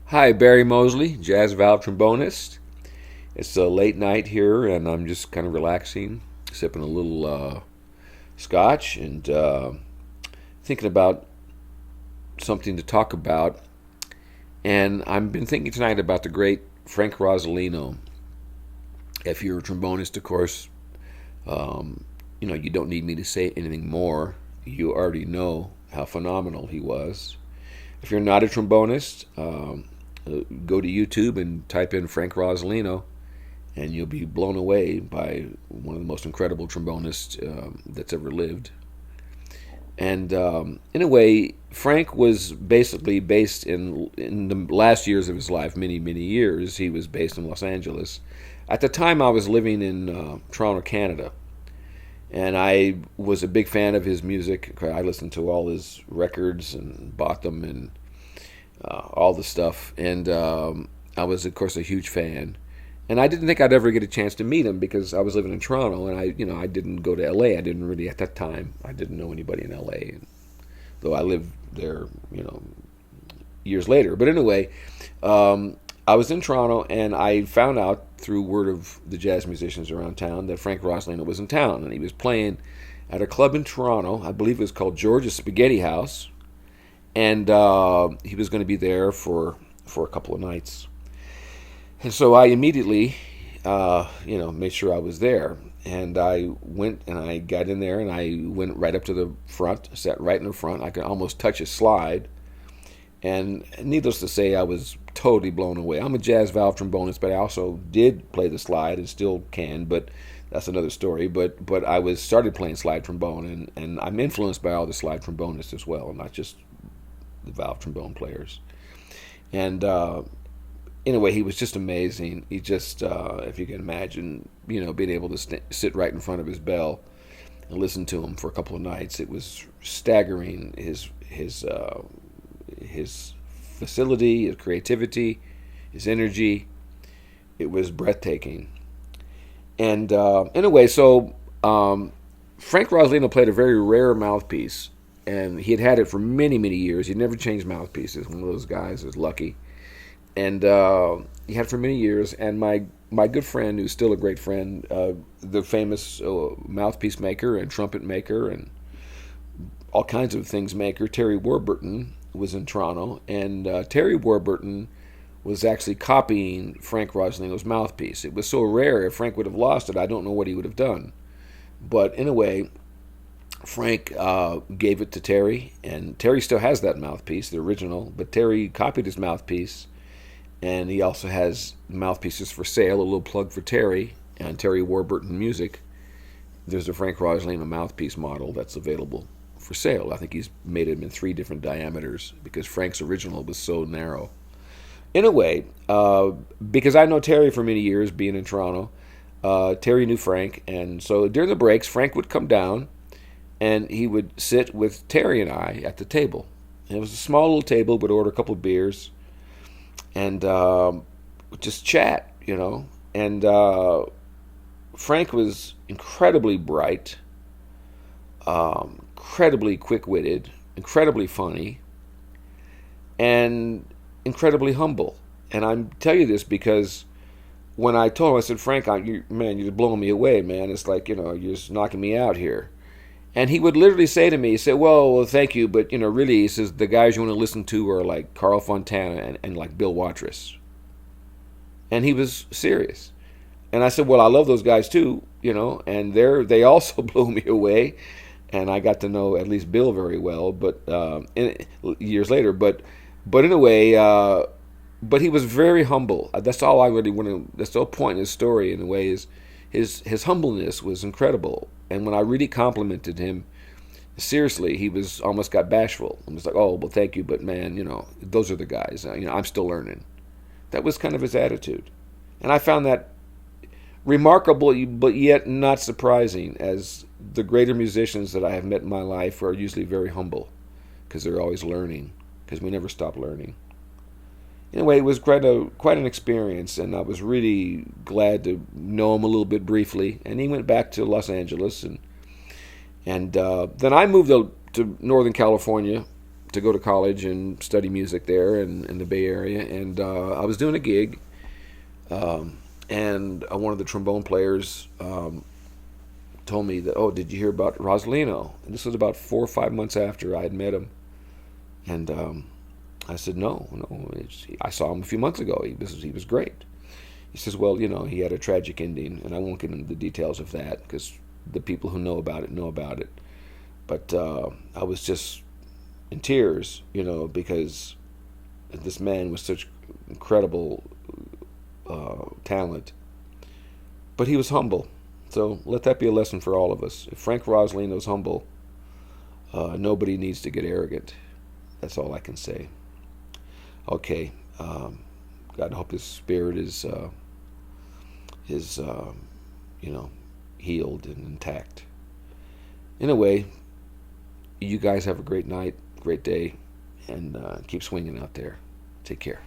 Hi, Barry Mosley, jazz valve trombonist. It's a late night here, and I'm just kind of relaxing, sipping a little scotch, and thinking about something to talk about. And I've been thinking tonight about the great Frank Rosolino. If you're a trombonist, of course, you don't need me to say anything more. You already know how phenomenal he was. If you're not a trombonist, go to YouTube and type in Frank Rosolino, and you'll be blown away by one of the most incredible trombonists that's ever lived. And in a way, Frank was basically based in the last years of his life, many years. He was based in Los Angeles. At the time, I was living in Toronto, Canada, and I was a big fan of his music. I listened to all his records and bought them and all the stuff. And I was, of course, a huge fan. And I didn't think I'd ever get a chance to meet him because I was living in Toronto, and I didn't go to L.A. I didn't really at that time. I didn't know anybody in L.A. Though I lived there, years later. But anyway, I was in Toronto, and I found out through word of the jazz musicians around town that Frank Rosolino was in town, and he was playing at a club in Toronto. I believe it was called George's Spaghetti House, and he was going to be there for a couple of nights. And so I immediately, made sure I was there. And I went and I got in there and I went right up to the front, sat right in the front. I could almost touch a slide. And needless to say, I was totally blown away. I'm a jazz valve trombonist, but I also did play the slide and still can, but that's another story. But I started playing slide trombone, and I'm influenced by all the slide trombonists as well, not just the valve trombone players. And anyway, he was just amazing. He just, if you can imagine, being able to sit right in front of his bell and listen to him for a couple of nights. It was staggering. His facility, his creativity, his energy. It was breathtaking. And in a way, so Frank Rosolino played a very rare mouthpiece, and he had it for many years. He never changed mouthpieces. One of those guys was lucky. And he had it for many years. And my good friend, who's still a great friend, the famous mouthpiece maker and trumpet maker and all kinds of things maker, Terry Warburton, was in Toronto. And Terry Warburton was actually copying Frank Rosolino's mouthpiece. It was so rare, if Frank would have lost it, I don't know what he would have done. But in a way, Frank gave it to Terry, and Terry still has that mouthpiece, the original, but Terry copied his mouthpiece, and he also has mouthpieces for sale, a little plug for Terry, and Terry Warburton Music. There's a Frank Rosolino mouthpiece model that's available for sale. I think he's made them in 3 different diameters because Frank's original was so narrow. In a way, because I know Terry for many years, being in Toronto, Terry knew Frank, and so during the breaks, Frank would come down, and he would sit with Terry and I at the table. And it was a small little table, would order a couple of beers, and just chat, And Frank was incredibly bright, incredibly quick-witted, incredibly funny, and incredibly humble. And I tell you this because when I told him, I said, Frank, you're just blowing me away, man. It's like, you're just knocking me out here. And he would literally say to me, he said, well, thank you, but, really, he says, the guys you want to listen to are like Carl Fontana and like Bill Watrous. And he was serious. And I said, well, I love those guys too, and they also blew me away. And I got to know at least Bill very well, but years later. But in a way, but he was very humble. That's all I really want to. That's the whole point in his story. In a way, is his humbleness was incredible. And when I really complimented him, seriously, he was almost got bashful. I was like, oh, well, thank you, but man, those are the guys. I'm still learning. That was kind of his attitude, and I found that remarkable, but yet not surprising, as the greater musicians that I have met in my life are usually very humble because they're always learning, because we never stop learning. Anyway, it was quite an experience, and I was really glad to know him a little bit briefly. And he went back to Los Angeles, and then I moved to Northern California to go to college and study music there in the Bay Area, and I was doing a gig, and one of the trombone players told me that, oh, did you hear about Rosolino? And this was about 4 or 5 months after I had met him, and I said, no. I saw him a few months ago. He was great. He says, well, he had a tragic ending, and I won't get into the details of that because the people who know about it. But I was just in tears, because this man was such incredible talent. But he was humble. So let that be a lesson for all of us. If Frank Rosolino's humble, nobody needs to get arrogant. That's all I can say. Okay. God, I hope his spirit is healed and intact. Anyway, you guys have a great night, great day, and keep swinging out there. Take care.